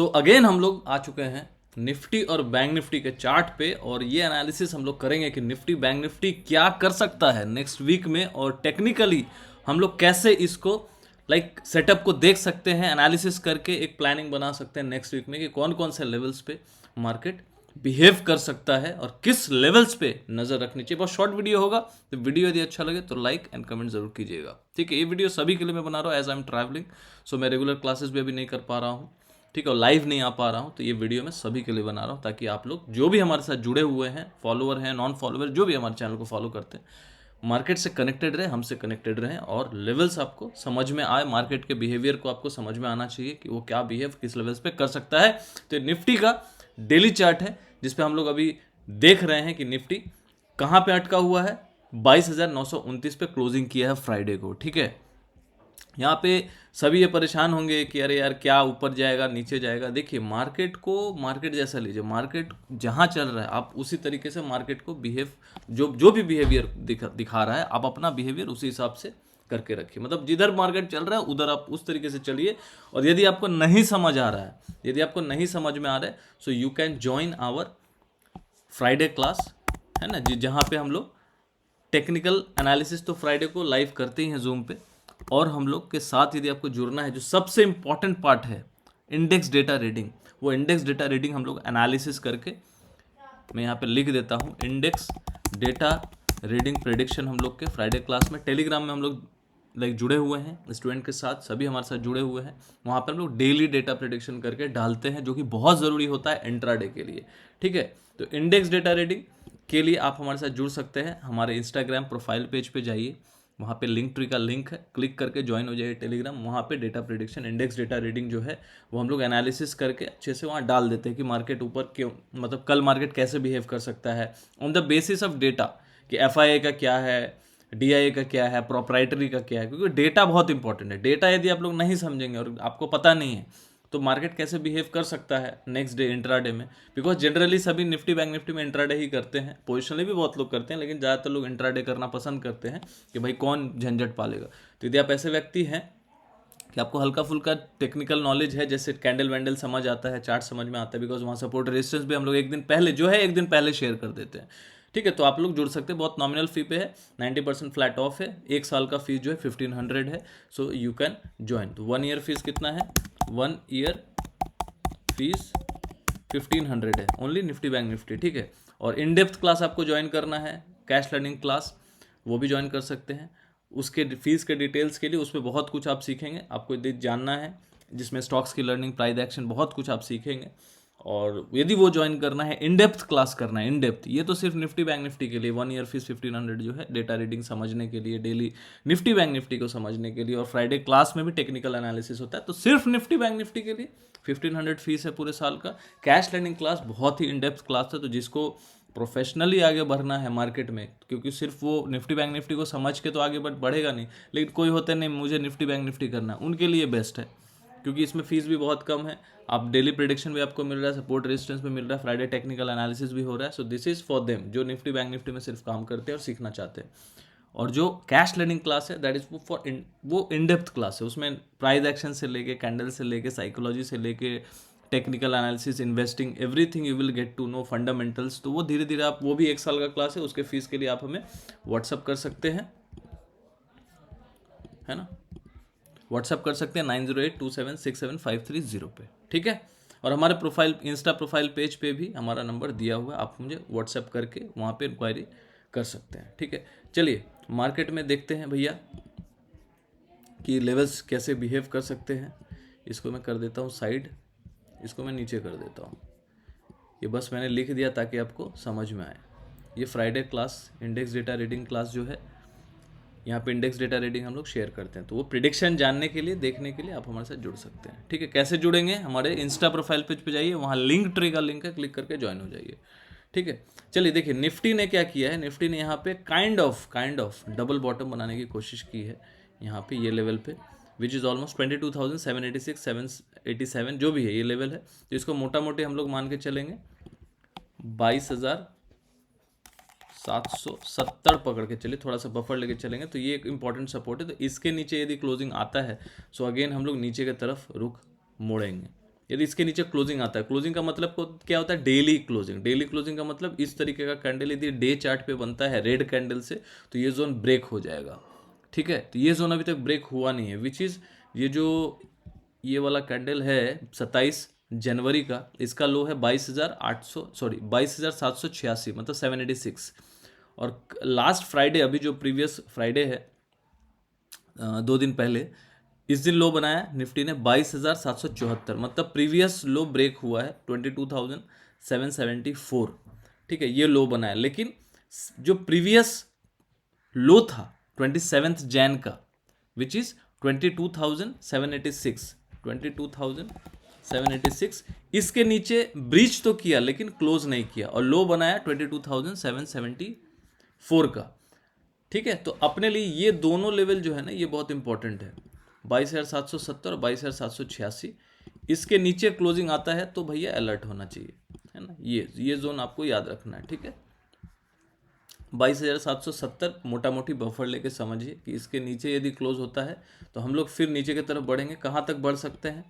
तो अगेन हम लोग आ चुके हैं निफ्टी और बैंक निफ्टी के चार्ट पे, और ये एनालिसिस हम लोग करेंगे कि निफ्टी बैंक निफ्टी क्या कर सकता है नेक्स्ट वीक में, और टेक्निकली हम लोग कैसे इसको सेटअप को देख सकते हैं, एनालिसिस करके एक प्लानिंग बना सकते हैं नेक्स्ट वीक में कि कौन कौन से लेवल्स पे मार्केट बिहेव कर सकता है और किस लेवल्स पे नजर रखनी चाहिए। बहुत शॉर्ट वीडियो होगा, तो वीडियो यदि अच्छा लगे तो लाइक एंड कमेंट जरूर कीजिएगा। ठीक है, ये वीडियो सभी के लिए मैं बना रहा हूँ एज आई एम ट्रैवलिंग, सो मैं रेगुलर क्लासेस भी अभी नहीं कर पा रहा हूँ, ठीक है, और लाइव नहीं आ पा रहा हूँ, तो ये वीडियो मैं सभी के लिए बना रहा हूँ ताकि आप लोग जो भी हमारे साथ जुड़े हुए हैं, फॉलोअर हैं, नॉन फॉलोअर, जो भी हमारे चैनल को फॉलो करते हैं, मार्केट से कनेक्टेड रहे, हमसे कनेक्टेड रहें और लेवल्स आपको समझ में आए, मार्केट के बिहेवियर को आपको समझ में आना चाहिए कि वो क्या बिहेव किस लेवल्स पे कर सकता है। तो निफ्टी का डेली चार्ट है जिसपे हम लोग अभी देख रहे हैं कि निफ्टी कहाँ पे अटका हुआ है। 22,929 पे क्लोजिंग किया है फ्राइडे को। ठीक है, यहाँ पे सभी ये परेशान होंगे कि अरे यार क्या ऊपर जाएगा नीचे जाएगा। देखिए, मार्केट को मार्केट जैसा लीजिए, मार्केट जहाँ चल रहा है आप उसी तरीके से मार्केट को बिहेव, जो जो भी बिहेवियर दिखा रहा है आप अपना बिहेवियर उसी हिसाब से करके रखिए। मतलब जिधर मार्केट चल रहा है उधर आप उस तरीके से चलिए। और यदि आपको नहीं समझ आ रहा है, यदि आपको नहीं समझ में आ रहा है, so you can join our Friday class, है ना जी, जहाँ पे हम लोग टेक्निकल एनालिसिस तो फ्राइडे को लाइव करते ही हैं जूम पे, और हम लोग के साथ यदि आपको जुड़ना है, जो सबसे इंपॉर्टेंट पार्ट है इंडेक्स डेटा रीडिंग, वो इंडेक्स डेटा रीडिंग हम लोग एनालिसिस करके, मैं यहाँ पे लिख देता हूँ, इंडेक्स डेटा रीडिंग प्रेडिक्शन हम लोग के फ्राइडे क्लास में टेलीग्राम में हम लोग जुड़े हुए हैं स्टूडेंट के साथ, सभी हमारे साथ जुड़े हुए हैं। वहाँ पर हम लोग डेली डेटा प्रेडिक्शन करके डालते हैं, जो कि बहुत ज़रूरी होता है इंट्राडे के लिए। ठीक है, तो इंडेक्स डेटा रीडिंग के लिए आप हमारे साथ जुड़ सकते हैं। हमारे इंस्टाग्राम प्रोफाइल पेज पे जाइए, वहाँ पे लिंक ट्री का लिंक है, क्लिक करके ज्वाइन हो जाइए टेलीग्राम। वहाँ पे data prediction index data reading जो है वो हम लोग एनालिसिस करके अच्छे से वहाँ डाल देते हैं कि मार्केट ऊपर क्यों, मतलब कल मार्केट कैसे बिहेव कर सकता है on the basis of data, कि एफआईआई का क्या है, डीआईए का क्या है, प्रोप्राइटरी का क्या है, क्योंकि डेटा बहुत इंपॉर्टेंट है। डेटा यदि आप लोग नहीं समझेंगे और आपको पता नहीं है तो मार्केट कैसे बिहेव कर सकता है नेक्स्ट डे इंट्राडे में। बिकॉज जनरली सभी निफ्टी बैंक निफ्टी में इंट्राडे ही करते हैं, पोजिशनली भी बहुत लोग करते हैं, लेकिन ज़्यादातर लोग इंट्राडे करना पसंद करते हैं कि भाई कौन झंझट पालेगा। तो यदि आप ऐसे व्यक्ति हैं कि आपको हल्का फुल्का टेक्निकल नॉलेज है, जैसे कैंडल वैंडल समझ आता है, चार्ट समझ में आता है, बिकॉज वहाँ सपोर्ट रेजिस्टेंस भी हम लोग एक दिन पहले जो है एक दिन पहले शेयर कर देते हैं। ठीक है, तो आप लोग जुड़ सकते हैं, बहुत नॉमिनल फी पे है, 90% फ्लैट ऑफ है, एक साल का फीस जो है 1500 है, सो यू कैन ज्वाइन। तो 1 ईयर फीस कितना है, 1 ईयर फीस 1500 है ओनली निफ्टी बैंक निफ्टी। ठीक है, और इन डेप्थ क्लास आपको ज्वाइन करना है, कैश लर्निंग क्लास, वो भी ज्वाइन कर सकते हैं। उसके फीस के डिटेल्स के लिए उसमें बहुत कुछ आप सीखेंगे, आपको यदि जानना है, जिसमें स्टॉक्स की लर्निंग, प्राइस एक्शन, बहुत कुछ आप सीखेंगे। और यदि वो ज्वाइन करना है, इन डेप्थ क्लास करना है, इन डेप्थ, ये तो सिर्फ निफ्टी बैंक निफ्टी के लिए 1 ईयर फीस 1500 जो है डेटा रीडिंग समझने के लिए, डेली निफ्टी बैंक निफ्टी को समझने के लिए, और फ्राइडे क्लास में भी टेक्निकल एनालिसिस होता है, तो सिर्फ निफ्टी बैंक निफ्टी के लिए 1500 फीस है पूरे साल का। कैश लर्निंग क्लास बहुत ही इन डेप्थ क्लास है, तो जिसको प्रोफेशनली आगे बढ़ना है मार्केट में, क्योंकि सिर्फ वो निफ्टी बैंक निफ्टी को समझ के तो आगे बढ़ेगा नहीं, लेकिन कोई होते नहीं मुझे निफ्टी बैंक निफ्टी करना है, उनके लिए बेस्ट है, क्योंकि इसमें फीस भी बहुत कम है, आप डेली प्रेडिक्शन भी आपको मिल रहा है, सपोर्ट रेजिस्टेंस भी मिल रहा है, फ्राइडे टेक्निकल एनालिसिस भी हो रहा है। So this is for them जो निफ्टी बैंक निफ्टी में सिर्फ काम करते हैं और सीखना चाहते हैं। और जो कैश लर्निंग क्लास है दैट इज फॉर वो इन डेप्थ क्लास है, उसमें प्राइस एक्शन से लेके, कैंडल से लेके, साइकोलॉजी से लेके, technical analysis, investing, everything you will get to know, fundamentals. तो वो धीरे धीरे आप, वो भी 1 साल का क्लास है, उसके फीस के लिए आप हमें व्हाट्सअप कर सकते हैं, है ना, व्हाट्सअप कर सकते हैं 9082767530 पे। ठीक है, और हमारे प्रोफाइल, इंस्टा प्रोफाइल पेज पे भी हमारा नंबर दिया हुआ है, आप मुझे व्हाट्सअप करके वहाँ पे इंक्वायरी कर सकते हैं। ठीक है, चलिए मार्केट में देखते हैं भैया कि लेवल्स कैसे बिहेव कर सकते हैं। इसको मैं कर देता हूँ साइड, इसको मैं नीचे कर देता हूँ, ये बस मैंने लिख दिया ताकि आपको समझ में आए। ये Friday class index data reading class जो है, यहाँ पे इंडेक्स डेटा रीडिंग हम लोग शेयर करते हैं, तो वो प्रिडिक्शन जानने के लिए, देखने के लिए आप हमारे साथ जुड़ सकते हैं। ठीक है, कैसे जुड़ेंगे, हमारे इंस्टा प्रोफाइल पेज पे जाइए, वहाँ लिंक ट्री का लिंक है, क्लिक करके ज्वाइन हो जाइए। ठीक है, चलिए देखिए निफ्टी ने क्या किया है। निफ्टी ने यहाँ पे काइंड ऑफ डबल बॉटम बनाने की कोशिश की है, यहाँ पे ये लेवल पे, विच इज़ ऑलमोस्ट 22,786 787 जो भी है ये लेवल है। तो इसको मोटा मोटी हम लोग मान के चलेंगे 22,770 पकड़ के चलिए, थोड़ा सा बफर लेके चलेंगे, तो ये एक इंपॉर्टेंट सपोर्ट है। तो इसके नीचे यदि क्लोजिंग आता है, सो अगेन हम लोग नीचे की तरफ रुख मोड़ेंगे। यदि इसके नीचे क्लोजिंग आता है, क्लोजिंग का मतलब क्या होता है, डेली क्लोजिंग। डेली क्लोजिंग का मतलब इस तरीके का कैंडल यदि डे चार्ट पे बनता है रेड कैंडल से, तो ये जोन ब्रेक हो जाएगा। ठीक है, तो ये जोन अभी तक ब्रेक हुआ नहीं है, विच इज ये जो ये वाला कैंडल है 27 जनवरी का, इसका लो है 22,786, मतलब 786। और लास्ट फ्राइडे, अभी जो प्रीवियस फ्राइडे है 2 दिन पहले, इस दिन लो बनाया निफ्टी ने 22,774, मतलब प्रीवियस लो ब्रेक हुआ है 22,774। ठीक है, ये लो बनाया, लेकिन जो प्रीवियस लो था 27 जैन का, विच इज 22,786, 22,786, इसके नीचे ब्रीच तो किया लेकिन क्लोज नहीं किया, और लो बनाया 22,774 का। ठीक है, तो अपने लिए ये दोनों लेवल जो है ना, ये बहुत इंपॉर्टेंट है, 22,770 और 22,786। इसके नीचे क्लोजिंग आता है तो भैया अलर्ट होना चाहिए, है ना। ये जोन आपको याद रखना है। ठीक है, 22,770 मोटा मोटी बफर लेके समझिए कि इसके नीचे यदि क्लोज होता है तो हम लोग फिर नीचे की तरफ बढ़ेंगे। कहाँ तक बढ़ सकते हैं,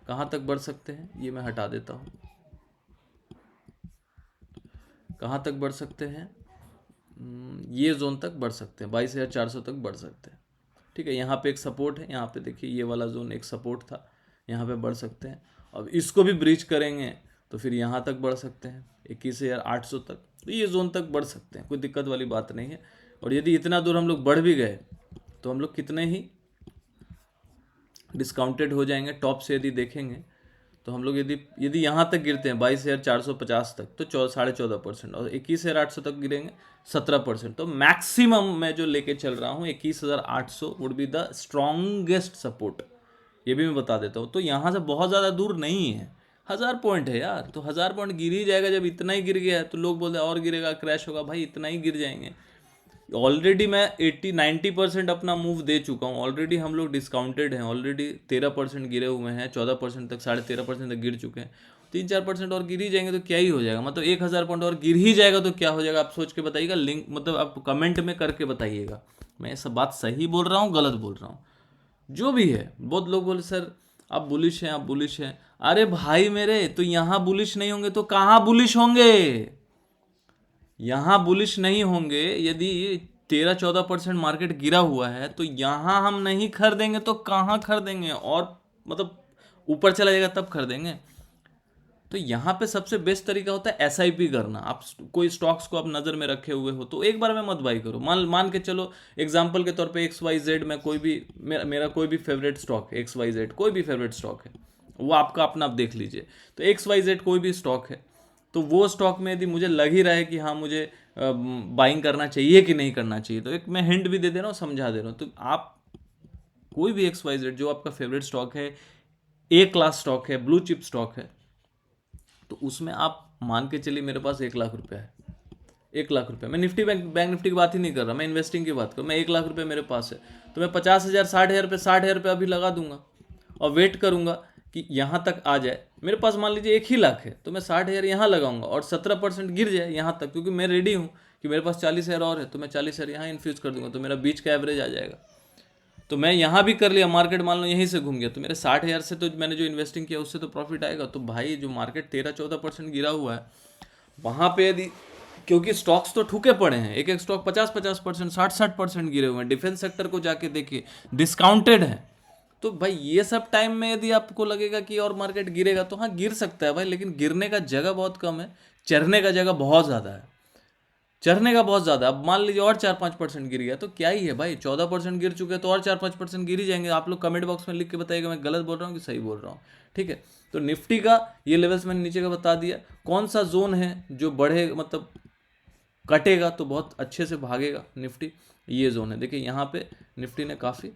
कहाँ तक बढ़ सकते हैं, ये मैं हटा देता हूँ। कहाँ तक बढ़ सकते हैं, ये जोन तक बढ़ सकते हैं, 22,400 तक बढ़ सकते हैं। ठीक है, यहाँ पे एक सपोर्ट है, यहाँ पे देखिए ये वाला जोन एक सपोर्ट था, यहाँ पे बढ़ सकते हैं। अब इसको भी ब्रीच करेंगे तो फिर यहाँ तक बढ़ सकते हैं 21,800 तक, तो ये जोन तक बढ़ सकते हैं, कोई दिक्कत वाली बात नहीं है। और यदि इतना दूर हम लोग बढ़ भी गए तो हम लोग कितने ही डिस्काउंटेड हो जाएंगे। टॉप से यदि देखेंगे तो हम लोग यदि यहाँ तक गिरते हैं 22,450 तक तो 14.5%, और 21,800 तक गिरेंगे 17%। तो मैक्सिमम मैं जो लेके चल रहा हूँ 21,800 would be the strongest support, ये भी मैं बता देता हूँ। तो यहाँ से बहुत ज़्यादा दूर नहीं है, 1000 पॉइंट है यार, तो 1000 पॉइंट गिर ही जाएगा। जब इतना ही गिर गया है तो लोग बोलते हैं और गिरेगा, क्रैश होगा, भाई इतना ही गिर जाएंगे। ऑलरेडी मैं 80-90% अपना मूव दे चुका हूँ, ऑलरेडी हम लोग डिस्काउंटेड हैं, ऑलरेडी 13% गिरे हुए हैं, 14% तक, 13.5% तक गिर चुके हैं। 3-4% और गिर ही जाएंगे तो क्या ही हो जाएगा, मतलब 1000 पॉइंट और गिर ही जाएगा तो क्या हो जाएगा, आप सोच के बताइएगा। लिंक मतलब आप कमेंट में करके बताइएगा मैं ये सब बात सही बोल रहा हूँ गलत बोल रहा हूँ, जो भी है। बहुत लोग बोले सर आप बुलिश हैं, आप बुलिश हैं। अरे भाई मेरे, तो यहाँ बुलिश नहीं होंगे तो कहाँ बुलिश होंगे, यहाँ बुलिश नहीं होंगे। यदि 13-14% मार्केट गिरा हुआ है तो यहाँ हम नहीं खरीदेंगे तो कहाँ खरीदेंगे, और मतलब ऊपर चला जाएगा तब खरीदेंगे। तो यहाँ पे सबसे बेस्ट तरीका होता है एसआईपी करना। आप कोई स्टॉक्स को आप नज़र में रखे हुए हो तो एक बार में मत बाई करो। मान के चलो एग्जांपल के तौर पे XYZ में कोई भी मेरा कोई भी फेवरेट स्टॉक है, XYZ कोई भी फेवरेट स्टॉक है, वो आपका अपना आप देख लीजिए। तो XYZ कोई भी स्टॉक है, तो वो स्टॉक में यदि मुझे लग ही रहा है कि हाँ मुझे बाइंग करना चाहिए कि नहीं करना चाहिए, तो एक मैं हिंट भी दे दे रहा हूँ, समझा दे रहा हूँ। तो आप कोई भी XYZ जो आपका फेवरेट स्टॉक है, A क्लास स्टॉक है, ब्लू चिप स्टॉक है, तो उसमें आप मान के चलिए मेरे पास 1 लाख रुपया है, 1 लाख रुपये। मैं निफ्टी बैंक निफ्टी की बात ही नहीं कर रहा, मैं इन्वेस्टिंग की बात कर रहा हूँ। मैं 1 लाख रुपये मेरे पास है, तो मैं 50,000 60,000 रुपये 60,000 रुपये अभी लगा दूंगा और वेट करूंगा कि यहाँ तक आ जाए। मेरे पास मान लीजिए 1 ही लाख है, तो मैं 60,000 यहाँ लगाऊंगा और 17% गिर जाए यहाँ तक, क्योंकि मैं रेडी हूँ कि मेरे पास 40,000 और है, तो मैं 40,000 यहाँ इन्फ्यूज कर दूंगा, तो मेरा बीच का एवरेज आ जाएगा। तो मैं यहाँ भी कर लिया, मार्केट मान लो यहीं से घूम गया, तो मेरे 60,000 से तो मैंने जो इन्वेस्टिंग किया उससे तो प्रॉफिट आएगा। तो भाई जो मार्केट 13-14% गिरा हुआ है, वहाँ पे यदि, क्योंकि स्टॉक्स तो ठुके पड़े हैं, एक एक स्टॉक 50-50%, 60-60% गिरे हुए हैं। डिफेंस सेक्टर को जाके देखिए, डिस्काउंटेड है। तो भाई ये सब टाइम में यदि आपको लगेगा कि और मार्केट गिरेगा, तो हाँ गिर सकता है भाई, लेकिन गिरने का जगह बहुत कम है, चढ़ने का जगह बहुत ज़्यादा है, चढ़ने का बहुत ज़्यादा। अब मान लीजिए और 4-5% गिर गया तो क्या ही है भाई, 14% गिर चुके हैं तो और 4-5% गिर ही जाएंगे। आप लोग कमेंट बॉक्स में लिख के बताइएगा मैं गलत बोल रहा हूँ कि सही बोल रहा हूँ। ठीक है, तो निफ्टी का ये लेवल्स मैंने नीचे का बता दिया। कौन सा जोन है जो बढ़े, मतलब कटेगा तो बहुत अच्छे से भागेगा निफ्टी, ये जोन है। देखिए यहाँ पे निफ्टी ने काफ़ी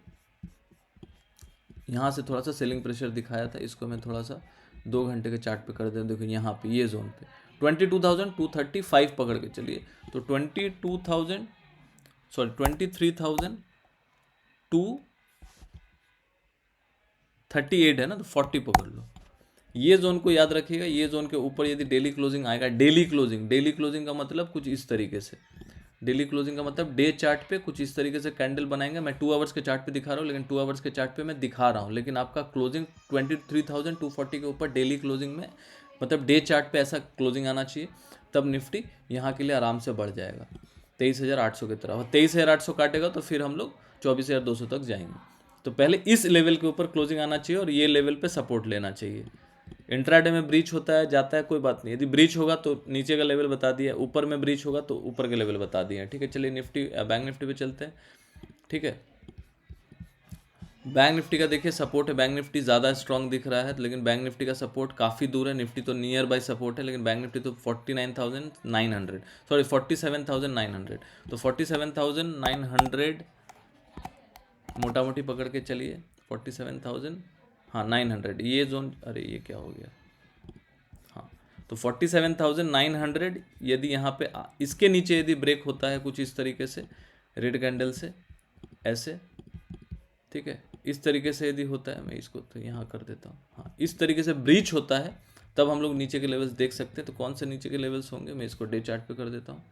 यहाँ से थोड़ा सा सेलिंग प्रेशर दिखाया था, इसको मैं थोड़ा सा 2 घंटे के चार्ट पे कर दें। देखो यहाँ पे ये जोन पे 22,235 पकड़ के चलिए, तो 23,238 है ना, तो 40 पकड़ लो। ये जोन को याद रखिएगा। ये जोन के ऊपर यदि डेली क्लोजिंग आएगा, डेली क्लोजिंग का मतलब कुछ इस तरीके से, डेली क्लोजिंग का मतलब डे चार्ट पे कुछ इस तरीके से कैंडल बनाएंगे। मैं 2 आवर्स के चार्ट पे दिखा रहा हूँ, लेकिन 2 आवर्स के चार्ट पे मैं दिखा रहा हूँ, लेकिन आपका क्लोजिंग 23,240 के ऊपर डेली क्लोजिंग में, मतलब डे चार्ट पे ऐसा क्लोजिंग आना चाहिए, तब निफ्टी यहाँ के लिए आराम से बढ़ जाएगा 23,800 की तरफ। और 23,800 काटेगा तो फिर हम लोग 24,200 तक जाएंगे। तो पहले इस लेवल के ऊपर क्लोजिंग आना चाहिए और ये लेवल पे सपोर्ट लेना चाहिए। इंट्राडे में ब्रीच होता है, जाता है, कोई बात नहीं। यदि ब्रीच होगा तो नीचे का लेवल बता दिया, ऊपर में ब्रीच होगा तो ऊपर के लेवल बता दिए। ठीक है, चलिए निफ्टी बैंक निफ्टी पे चलते हैं। ठीक है, बैंक निफ्टी का देखिए सपोर्ट है, बैंक निफ्टी ज़्यादा स्ट्रांग दिख रहा है, लेकिन बैंक निफ्टी का सपोर्ट काफ़ी दूर है। निफ्टी तो नियर बाय सपोर्ट है, लेकिन बैंक निफ्टी तो 47,900 तो 47,900 मोटा मोटी पकड़ के चलिए, 47,000, हाँ 900 ये जोन, अरे ये क्या हो गया, हाँ तो 47,900 यदि यहाँ पे इसके नीचे यदि ब्रेक होता है कुछ इस तरीके से रेड कैंडल से ऐसे, ठीक है, इस तरीके से यदि होता है, मैं इसको तो यहाँ कर देता हूँ, हाँ इस तरीके से ब्रीच होता है तब हम लोग नीचे के लेवल्स देख सकते हैं। तो कौन से नीचे के लेवल्स होंगे, मैं इसको डे चार्ट पे कर देता हूँ।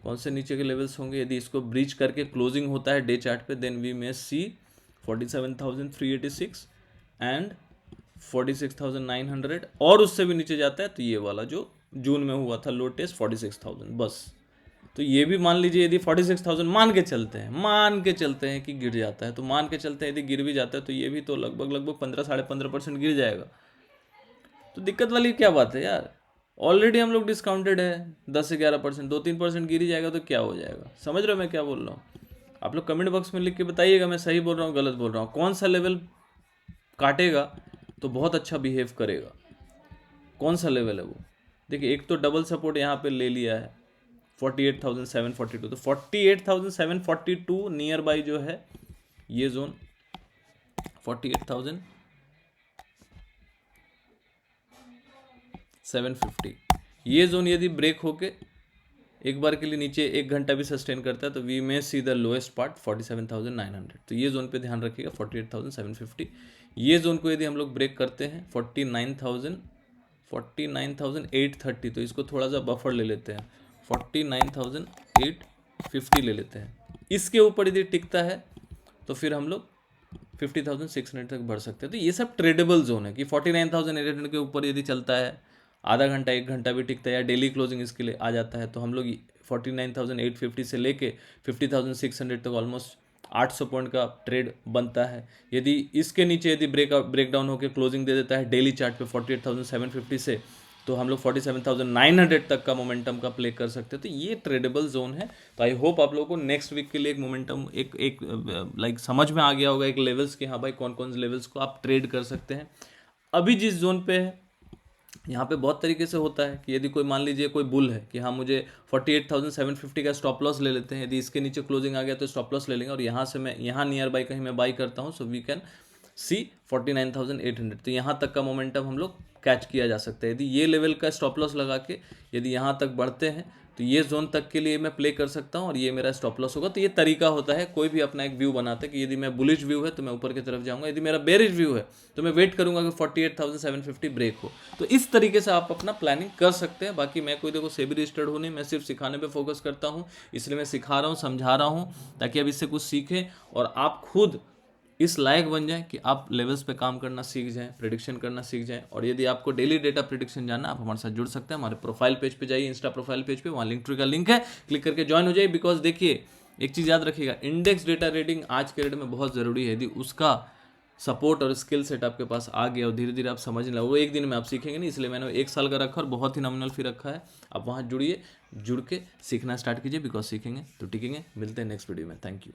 कौन से नीचे के लेवल्स होंगे, यदि इसको ब्रीच करके क्लोजिंग होता है डे चार्ट पे, then we may see 47,386 and 46,900, और उससे भी नीचे जाता है तो ये वाला जो जून में हुआ था लो टेस्ट 46,000 बस। तो ये भी मान लीजिए यदि 46,000 मान के चलते हैं कि गिर जाता है, तो मान के चलते हैं यदि गिर भी जाता है तो ये भी तो लगभग 15-15.5% गिर जाएगा। तो दिक्कत वाली क्या बात है यार, ऑलरेडी हम लोग डिस्काउंटेड है 10 से 11%, 2-3% गिर ही जाएगा तो क्या हो जाएगा। समझ रहे हो मैं क्या बोल रहा हूँ? आप लोग कमेंट बॉक्स में लिख के बताइएगा मैं सही बोल रहा हूँ गलत बोल रहा हूँ। कौन सा लेवल काटेगा तो बहुत अच्छा बिहेव करेगा, कौन सा लेवल है वो। देखिए एक तो डबल सपोर्ट यहाँ पे ले लिया है 48,742, तो 48,742 नियर बाई जो है ये जोन 48,750, ये जोन यदि ब्रेक होके एक बार के लिए नीचे 1 घंटा भी सस्टेन करता है तो we may see the lowest part 47,900। तो ये जोन पे ध्यान रखिएगा 48,750। ये जोन को यदि हम लोग ब्रेक करते हैं 49,830, तो इसको थोड़ा सा बफर ले लेते हैं, 49,850 ले लेते हैं। इसके ऊपर यदि टिकता है तो फिर हम लोग 50,600 तक बढ़ सकते हैं। तो ये सब ट्रेडेबल जोन है कि 49,800 के ऊपर यदि चलता है, आधा घंटा 1 घंटा भी टिकता है या डेली क्लोजिंग इसके लिए आ जाता है, तो हम लोग 49,850 से लेके 50,600 तक ऑलमोस्ट 800 पॉइंट का ट्रेड बनता है। यदि इसके नीचे यदि ब्रेकडाउन होकर क्लोजिंग दे देता है डेली चार्ट पे 48,750 से, तो हम लोग 47,900 तक का मोमेंटम का प्ले कर सकते हैं। तो ये ट्रेडेबल जोन है। तो आई होप आप लोगों को नेक्स्ट वीक के लिए एक मोमेंटम एक लाइक समझ में आ गया होगा, एक लेवल्स के, हाँ भाई कौन कौन से लेवल्स को आप ट्रेड कर सकते हैं। अभी जिस जोन पे है यहाँ पे बहुत तरीके से होता है कि यदि कोई मान लीजिए कोई बुल है कि हाँ मुझे 48,750 का स्टॉप लॉस ले लेते हैं, यदि इसके नीचे क्लोजिंग आ गया तो स्टॉप लॉस ले लेंगे और यहाँ से मैं यहाँ नियर बाई कहीं मैं बाई करता हूँ, सो वी कैन सी 49,800। तो यहाँ तक का मोमेंटम हम लोग कैच किया जा सकता है। यदि ये लेवल का स्टॉप लॉस लगा के यदि यहाँ तक बढ़ते हैं तो ये जोन तक के लिए मैं प्ले कर सकता हूँ और ये मेरा स्टॉप लॉस होगा। तो ये तरीका होता है, कोई भी अपना एक व्यू बनाता है कि यदि मैं बुलिश व्यू है तो मैं ऊपर की तरफ जाऊँगा, यदि मेरा बेरिश व्यू है तो मैं वेट करूँगा कि 48,750 ब्रेक हो। तो इस तरीके से आप अपना प्लानिंग कर सकते हैं। बाकी मैं कोई देखो सेबी रजिस्टर्ड हूँ नहीं, मैं सिर्फ सिखाने पर फोकस करता हूँ, इसलिए मैं सिखा रहा हूँ, समझा रहा हूँ, ताकि आप इससे कुछ सीखें और आप खुद इस लायक बन जाएं कि आप लेवल्स पे काम करना सीख जाएं, प्रेडिक्शन करना सीख जाएं। और यदि आपको डेली डेटा प्रेडिक्शन जानना, आप हमारे साथ जुड़ सकते हैं। हमारे प्रोफाइल पेज पे जाइए, इंस्टा प्रोफाइल पेज पे, वहाँ लिंक का लिंक है, क्लिक करके ज्वाइन हो जाइए। बिकॉज देखिए एक चीज़ याद रखिएगा, इंडेक्स डेटा रीडिंग आज के डेट में बहुत ज़रूरी है। यदि उसका सपोर्ट और स्किल सेट आपके पास आ गया और धीरे धीरे आप समझने लगे, वो एक दिन में आप सीखेंगे नहीं, इसलिए मैंने 1 साल का रखा और बहुत ही नॉमिनल फी रखा है। आप वहाँ जुड़िए, जुड़ के सीखना स्टार्ट कीजिए, बिकॉज सीखेंगे तो टिकेंगे। मिलते हैं नेक्स्ट वीडियो में। Thank you.